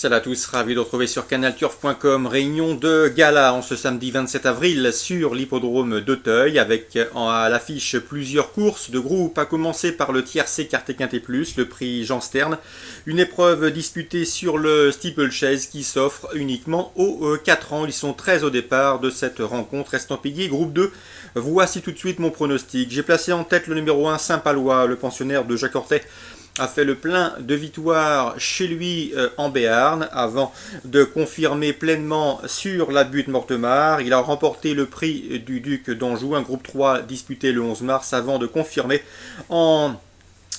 Salut à tous, ravi de retrouver sur canalturf.com. Réunion de gala en ce samedi 27 avril sur l'hippodrome d'Auteuil avec à l'affiche plusieurs courses de groupe, à commencer par le tiercé Quartet Quintet Plus, le prix Jean Stern. Une épreuve disputée sur le steeplechase qui s'offre uniquement aux 4 ans. Ils sont 13 au départ de cette rencontre estampillée groupe 2. Voici tout de suite mon pronostic. J'ai placé en tête le numéro 1 Saint-Palois, le pensionnaire de Jacques Ortet a fait le plein de victoires chez lui en Béarn avant de confirmer pleinement sur la butte Mortemart. Il a remporté le prix du Duc d'Anjou, un groupe 3 disputé le 11 mars avant de confirmer en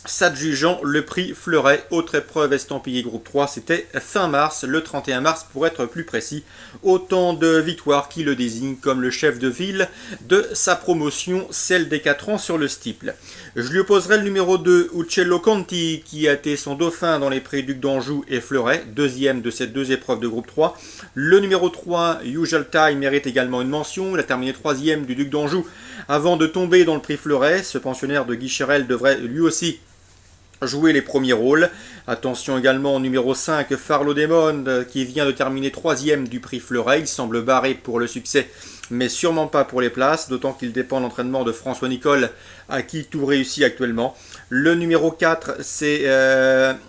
s'adjugeant le prix Fleuret. Autre épreuve estampillée groupe 3, c'était fin mars, le 31 mars pour être plus précis. Autant de victoires qui le désignent comme le chef de ville de sa promotion, celle des 4 ans sur le steeple. Je lui opposerai le numéro 2, Uccello Conti, qui a été son dauphin dans les prix Duc d'Anjou et Fleuret, deuxième de ces deux épreuves de groupe 3. Le numéro 3, Usual Time, mérite également une mention. Il a terminé troisième du Duc d'Anjou avant de tomber dans le prix Fleuret. Ce pensionnaire de Guy Cherel devrait lui aussi jouer les premiers rôles. Attention également au numéro 5, Farlo Demon, qui vient de terminer troisième du prix Fleuret. Il semble barré pour le succès, mais sûrement pas pour les places, d'autant qu'il dépend de l'entraînement de François Nicole, à qui tout réussit actuellement. Le numéro 4, c'est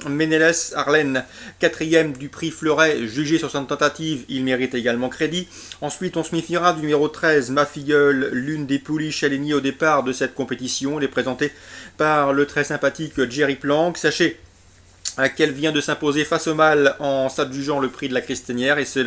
Meneles Arlen, quatrième du prix Fleuret, jugé sur sa tentative, il mérite également crédit. Ensuite, on se méfiera du numéro 13, Ma Filleule, l'une des pouliches alignées au départ de cette compétition. Elle est présentée par le très sympathique Jerry Plank. Sachez qu'elle vient de s'imposer face au mal en s'adjugeant le prix de la Christenière et c'est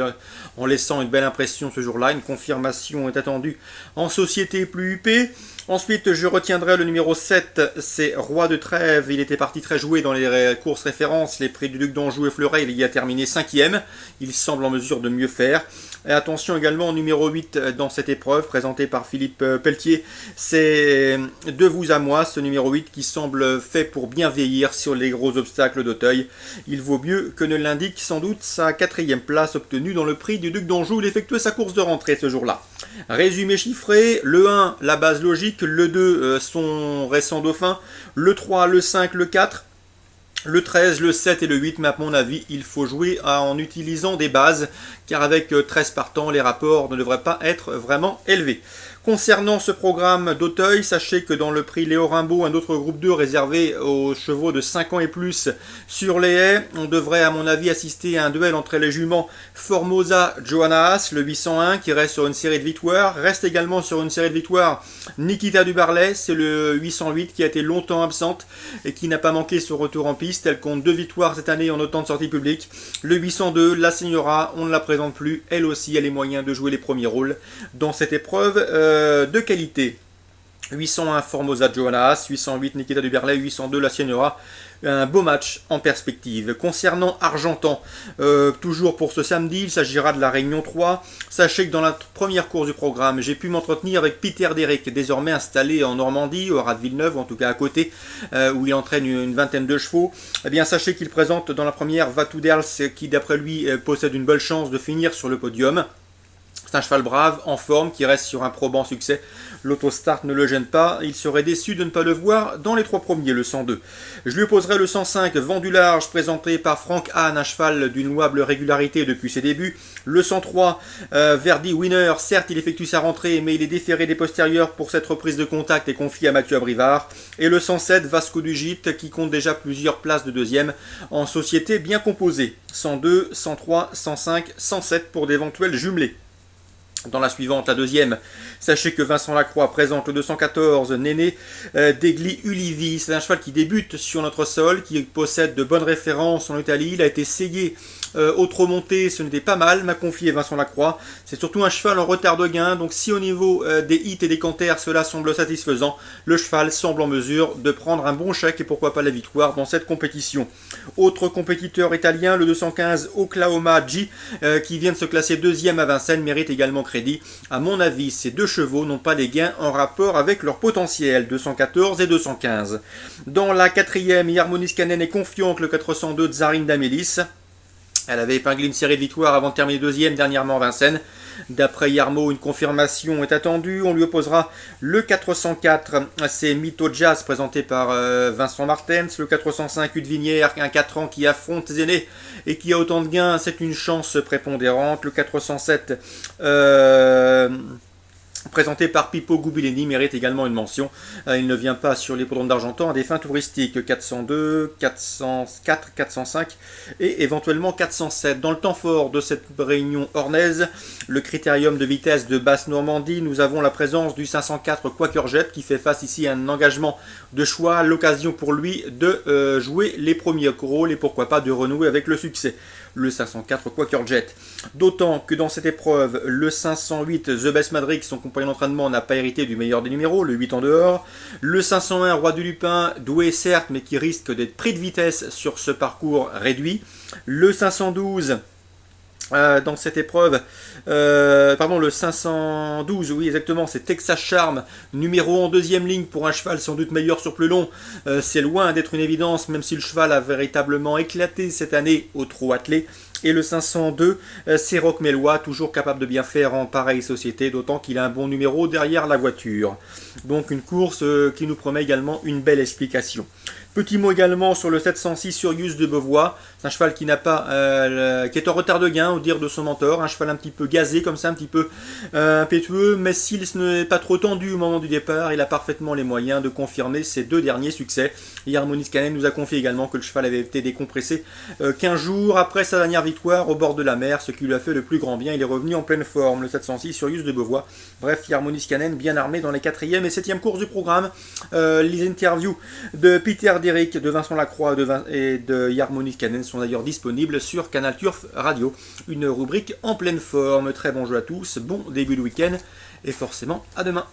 en laissant une belle impression ce jour-là. Une confirmation est attendue en société plus huppée. Ensuite, je retiendrai le numéro 7, c'est Roi de Trèves. Il était parti très joué dans les courses références, les prix du Duc d'Anjou et Fleuret. Il y a terminé 5e. Il semble en mesure de mieux faire. Et attention également au numéro 8 dans cette épreuve, présenté par Philippe Pelletier. C'est De vous à moi, ce numéro 8 qui semble fait pour bien vieillir sur les gros obstacles d'Auteuil. Il vaut mieux que ne l'indique sans doute sa 4e place obtenue dans le prix du Duc d'Anjou. Il effectuait sa course de rentrée ce jour-là. Résumé chiffré, le 1, la base logique, le 2, son récent dauphin, le 3, le 5, le 4, le 13, le 7 et le 8, mais à mon avis, il faut jouer en utilisant des bases, car avec 13 partants, les rapports ne devraient pas être vraiment élevés. Concernant ce programme d'Auteuil, sachez que dans le prix Léo Rimbaud, un autre groupe 2 réservé aux chevaux de 5 ans et plus sur les haies, on devrait à mon avis assister à un duel entre les juments Formosa Johanna Haas, le 801 qui reste sur une série de victoires, reste également sur une série de victoires Nikita Dubarlet, c'est le 808 qui a été longtemps absente et qui n'a pas manqué son retour en piste. Elle compte 2 victoires cette année en autant de sorties publiques. Le 802, la Signora, on ne la présente plus, elle aussi a les moyens de jouer les premiers rôles dans cette épreuve de qualité. 801 Formosa Johanna, 808 Nikita Duberlet, 802 la Signora. Un beau match en perspective. Concernant Argentan, toujours pour ce samedi, il s'agira de la Réunion 3. Sachez que dans la première course du programme, j'ai pu m'entretenir avec Peter Derrick, désormais installé en Normandie, au Rat de Villeneuve, en tout cas à côté, où il entraîne une vingtaine de chevaux. Eh bien, sachez qu'il présente dans la première Vatou Derls, qui d'après lui possède une bonne chance de finir sur le podium. C'est un cheval brave, en forme, qui reste sur un probant succès. L'autostart ne le gêne pas. Il serait déçu de ne pas le voir dans les 3 premiers, le 102. Je lui opposerai le 105, Vent du Large, présenté par Frank Hahn, un cheval d'une louable régularité depuis ses débuts. Le 103, Verdi Winner, certes il effectue sa rentrée, mais il est déféré des postérieurs pour cette reprise de contact et confié à Mathieu Abrivard. Et le 107, Vasco du Gite, qui compte déjà plusieurs places de deuxième en société bien composée. 102, 103, 105, 107 pour d'éventuels jumelés. Dans la suivante, la deuxième, sachez que Vincent Lacroix présente le 214, Néné Degli Ulivi. C'est un cheval qui débute sur notre sol, qui possède de bonnes références en Italie. Il a été essayé autre montée, ce n'était pas mal, m'a confié Vincent Lacroix. C'est surtout un cheval en retard de gain, donc si au niveau des hits et des canters, cela semble satisfaisant, le cheval semble en mesure de prendre un bon chèque et pourquoi pas la victoire dans cette compétition. Autre compétiteur italien, le 215 Oklahoma G, qui vient de se classer deuxième à Vincennes, mérite également crédit. À mon avis, ces deux chevaux n'ont pas des gains en rapport avec leur potentiel, 214 et 215. Dans la quatrième, Harmonis Canen est confiant que le 402 Tsarine d'Amélis. Elle avait épinglé une série de victoires avant de terminer deuxième dernièrement à Vincennes. D'après Yarmo, une confirmation est attendue. On lui opposera le 404, c'est Mytho Jazz présenté par Vincent Martens. Le 405, Udvinière, un 4 ans qui affronte ses aînés et qui a autant de gains, c'est une chance prépondérante. Le 407, présenté par Pippo Gubileni, mérite également une mention. Il ne vient pas sur l'hippodrome d'Argentan à des fins touristiques. 402, 404, 405 et éventuellement 407. Dans le temps fort de cette réunion ornaise, le critérium de vitesse de Basse-Normandie, nous avons la présence du 504 Quakerjet qui fait face ici à un engagement de choix, l'occasion pour lui de jouer les premiers rôles et pourquoi pas de renouer avec le succès. Le 504 Quakerjet. D'autant que dans cette épreuve, le 508 The Best Madrid, son compagnon d'entraînement, n'a pas hérité du meilleur des numéros, le 8 en dehors. Le 501 Roi du Lupin, doué certes, mais qui risque d'être pris de vitesse sur ce parcours réduit. Le 512... dans cette épreuve, le 512, oui exactement, c'est Texas Charm, numéro en deuxième ligne pour un cheval sans doute meilleur sur plus long. C'est loin d'être une évidence, même si le cheval a véritablement éclaté cette année au trot attelé. Et le 502, c'est Roch Mélois, toujours capable de bien faire en pareille société, d'autant qu'il a un bon numéro derrière la voiture. Donc une course qui nous promet également une belle explication. Petit mot également sur le 706 Sirius de Beauvois. C'est un cheval qui n'a pas, qui est en retard de gain, au dire de son mentor. Un cheval un petit peu gazé comme ça, un petit peu impétueux, mais s'il n'est pas trop tendu au moment du départ, il a parfaitement les moyens de confirmer ses deux derniers succès. Et Harmonis Canen nous a confié également que le cheval avait été décompressé 15 jours après sa dernière victoire au bord de la mer, ce qui lui a fait le plus grand bien. Il est revenu en pleine forme, le 706 Sirius de Beauvois. Bref, Harmonis Canen bien armé dans les 4e et 7e courses du programme. Les interviews de Peter Derrick, de Vincent Lacroix et de Harmonis Canen sont d'ailleurs disponibles sur Canal Turf Radio. Une rubrique en pleine forme. Très bon jeu à tous, bon début de week-end et forcément à demain.